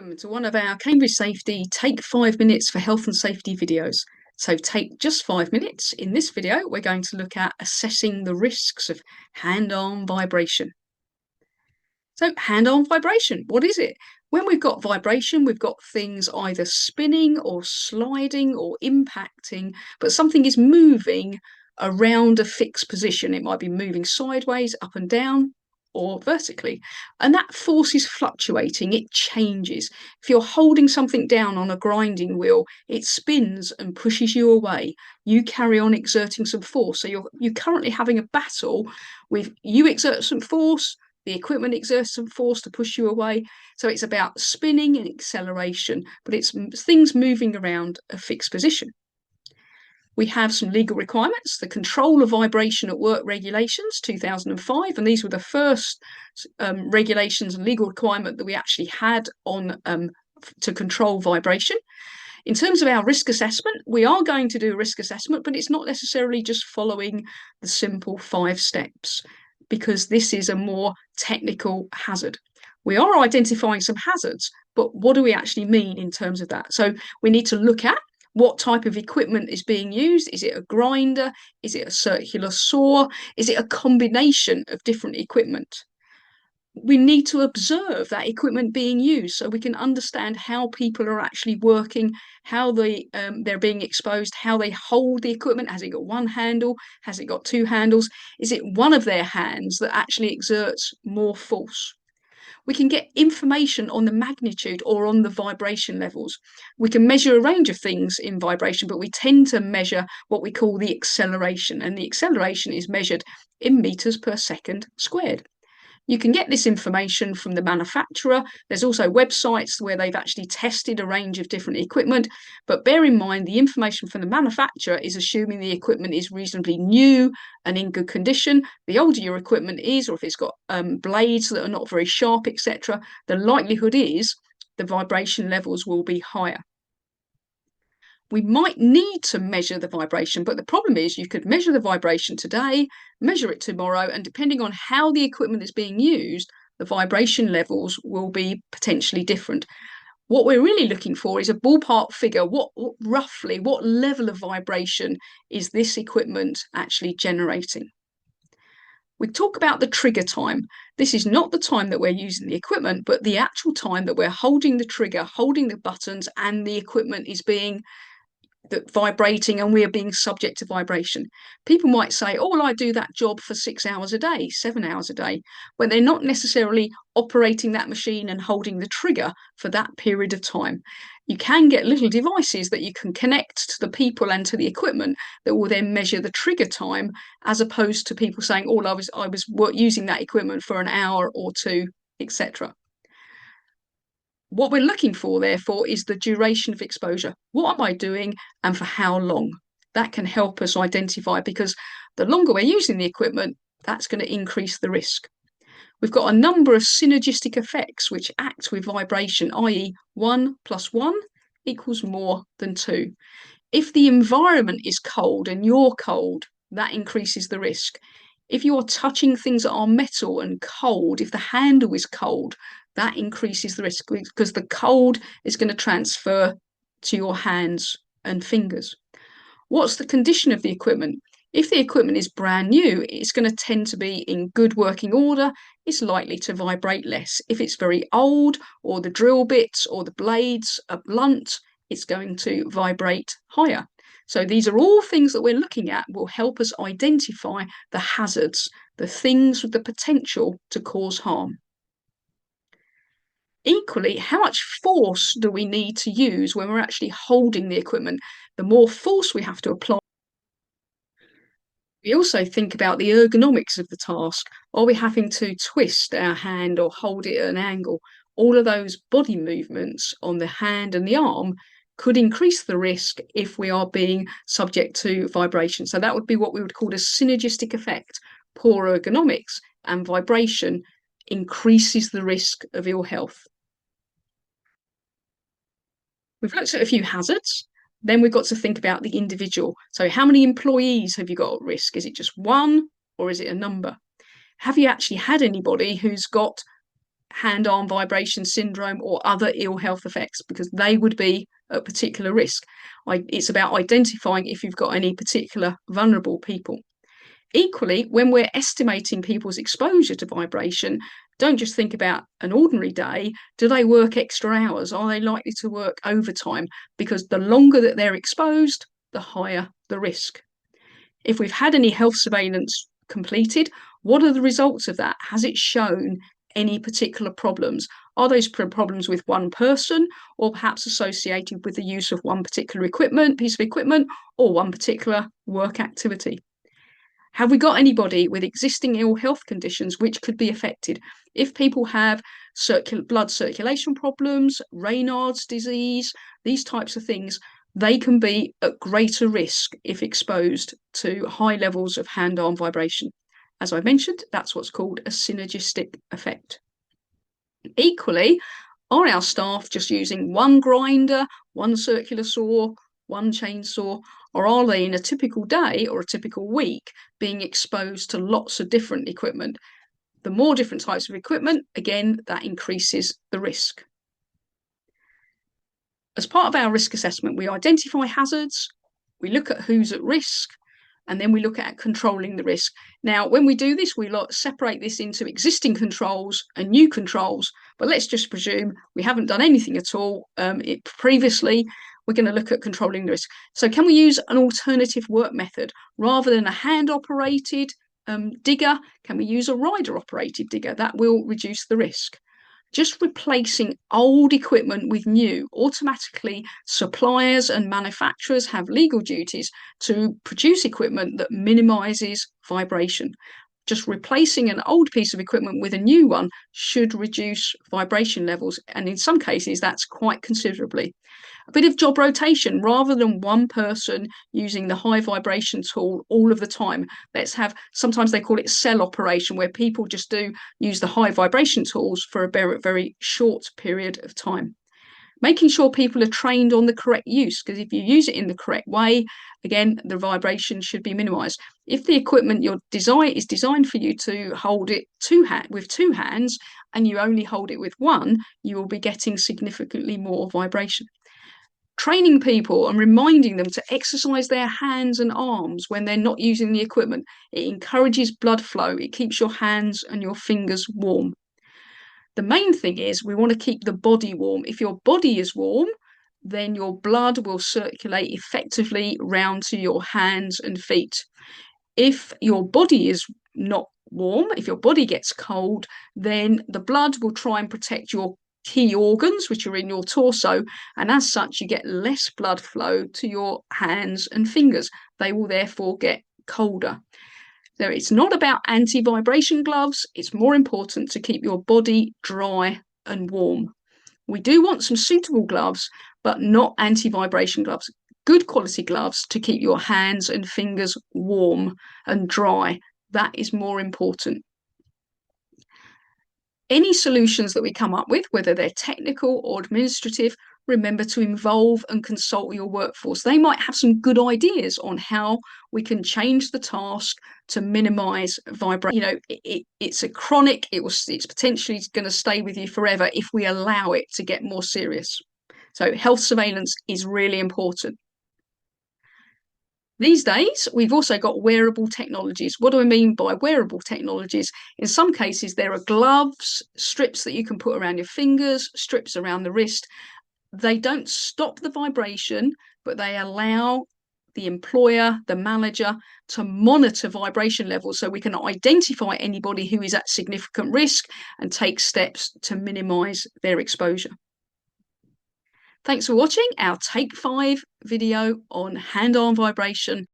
Welcome to one of our Cambridge Safety Take 5 Minutes for Health and Safety videos. So take just 5 minutes. In this video, we're going to look at assessing the risks of hand-arm vibration. So hand-arm vibration, what is it? When we've got vibration, we've got things either spinning or sliding or impacting, but something is moving around a fixed position. It might be moving sideways, up and down, or vertically. And that force is fluctuating, it changes. If you're holding something down on a grinding wheel, it spins and pushes you away. You carry on exerting some force. So you're currently having a battle with you exert some force, the equipment exerts some force to push you away. So it's about spinning and acceleration, but it's things moving around a fixed position. We have some legal requirements, the Control of Vibration at Work Regulations 2005, and these were the first regulations and legal requirement that we actually had on to control vibration. In terms of our risk assessment, we are going to do a risk assessment, but it's not necessarily just following the simple 5 steps, because this is a more technical hazard. We are identifying some hazards, but what do we actually mean in terms of that? So we need to look at what type of equipment is being used. Is it a grinder? Is it a circular saw? Is it a combination of different equipment? We need to observe that equipment being used so we can understand how people are actually working, how they're being exposed, how they hold the equipment. Has it got one handle? Has it got 2 handles? Is it one of their hands that actually exerts more force? We can get information on the magnitude or on the vibration levels. We can measure a range of things in vibration, but we tend to measure what we call the acceleration, and the acceleration is measured in meters per second squared. You can get this information from the manufacturer. There's also websites where they've actually tested a range of different equipment, but bear in mind the information from the manufacturer is assuming the equipment is reasonably new and in good condition. The older your equipment is, or if it's got blades that are not very sharp, etc., the likelihood is the vibration levels will be higher. We might need to measure the vibration, but the problem is you could measure the vibration today, measure it tomorrow, and depending on how the equipment is being used, the vibration levels will be potentially different. What we're really looking for is a ballpark figure. Roughly, what level of vibration is this equipment actually generating? We talk about the trigger time. This is not the time that we're using the equipment, but the actual time that we're holding the trigger, holding the buttons, and the equipment is being vibrating and we are being subject to vibration. People might say, oh, well, I do that job for 6 hours a day, 7 hours a day, but they're not necessarily operating that machine and holding the trigger for that period of time. You can get little devices that you can connect to the people and to the equipment that will then measure the trigger time, as opposed to people saying, oh, I was using that equipment for an hour or 2, etc. What we're looking for, therefore, is the duration of exposure. What am I doing and for how long? That can help us identify, because the longer we're using the equipment, that's going to increase the risk. We've got a number of synergistic effects which act with vibration, i.e. 1 + 1 equals more than 2. If the environment is cold and you're cold, that increases the risk. If you are touching things that are metal and cold, if the handle is cold, that increases the risk, because the cold is going to transfer to your hands and fingers. What's the condition of the equipment? If the equipment is brand new, it's going to tend to be in good working order. It's likely to vibrate less. If it's very old, or the drill bits or the blades are blunt, it's going to vibrate higher. So these are all things that we're looking at will help us identify the hazards, the things with the potential to cause harm. Equally, how much force do we need to use when we're actually holding the equipment? The more force we have to apply. We also think about the ergonomics of the task. Are we having to twist our hand or hold it at an angle? All of those body movements on the hand and the arm could increase the risk if we are being subject to vibration. So that would be what we would call a synergistic effect. Poor ergonomics and vibration increases the risk of ill health. We've looked at a few hazards. Then we've got to think about the individual. So how many employees have you got at risk? Is it just one, or is it a number? Have you actually had anybody who's got hand-arm vibration syndrome or other ill health effects, because they would be at particular risk. It's about identifying if you've got any particular vulnerable people. Equally, when we're estimating people's exposure to vibration, don't just think about an ordinary day. Do they work extra hours? Are they likely to work overtime? Because the longer that they're exposed, the higher the risk. If we've had any health surveillance completed, what are the results of that? Has it shown any particular problems? Are those problems with one person, or perhaps associated with the use of one particular piece of equipment, or one particular work activity? Have we got anybody with existing ill health conditions which could be affected? If people have blood circulation problems, Raynaud's disease, these types of things, they can be at greater risk if exposed to high levels of hand-arm vibration. As I mentioned, that's what's called a synergistic effect. Equally, are our staff just using one grinder, one circular saw, one chainsaw, or are they in a typical day or a typical week being exposed to lots of different equipment? The more different types of equipment, again, that increases the risk. As part of our risk assessment, we identify hazards, we look at who's at risk, and then we look at controlling the risk. Now, when we do this, we separate this into existing controls and new controls, but let's just presume we haven't done anything at all previously. We're going to look at controlling the risk. So can we use an alternative work method? Rather than a hand-operated digger, can we use a rider-operated digger? That will reduce the risk. Just replacing old equipment with new. Automatically, suppliers and manufacturers have legal duties to produce equipment that minimises vibration. Just replacing an old piece of equipment with a new one should reduce vibration levels, and in some cases that's quite considerably. A bit of job rotation, rather than one person using the high vibration tool all of the time. Let's have, sometimes they call it cell operation, where people just use the high vibration tools for a very, very short period of time. Making sure people are trained on the correct use, because if you use it in the correct way, again, the vibration should be minimized. If the equipment is designed for you to hold it with two hands and you only hold it with one, you will be getting significantly more vibration. Training people and reminding them to exercise their hands and arms when they're not using the equipment. It encourages blood flow. It keeps your hands and your fingers warm. The main thing is we want to keep the body warm. If your body is warm, then your blood will circulate effectively round to your hands and feet. If your body is not warm, if your body gets cold, then the blood will try and protect your key organs, which are in your torso, and as such, you get less blood flow to your hands and fingers. They will therefore get colder. So it's not about anti-vibration gloves. It's more important to keep your body dry and warm. We do want some suitable gloves, but not anti-vibration gloves. Good quality gloves to keep your hands and fingers warm and dry. That is more important. Any solutions that we come up with, whether they're technical or administrative, remember to involve and consult your workforce. They might have some good ideas on how we can change the task to minimize vibration. You know, it's a chronic, it's potentially going to stay with you forever if we allow it to get more serious. So health surveillance is really important. These days, we've also got wearable technologies. What do I mean by wearable technologies? In some cases, there are gloves, strips that you can put around your fingers, strips around the wrist. They don't stop the vibration, but they allow the employer, the manager, to monitor vibration levels so we can identify anybody who is at significant risk and take steps to minimize their exposure. Thanks for watching our Take 5 video on hand-arm vibration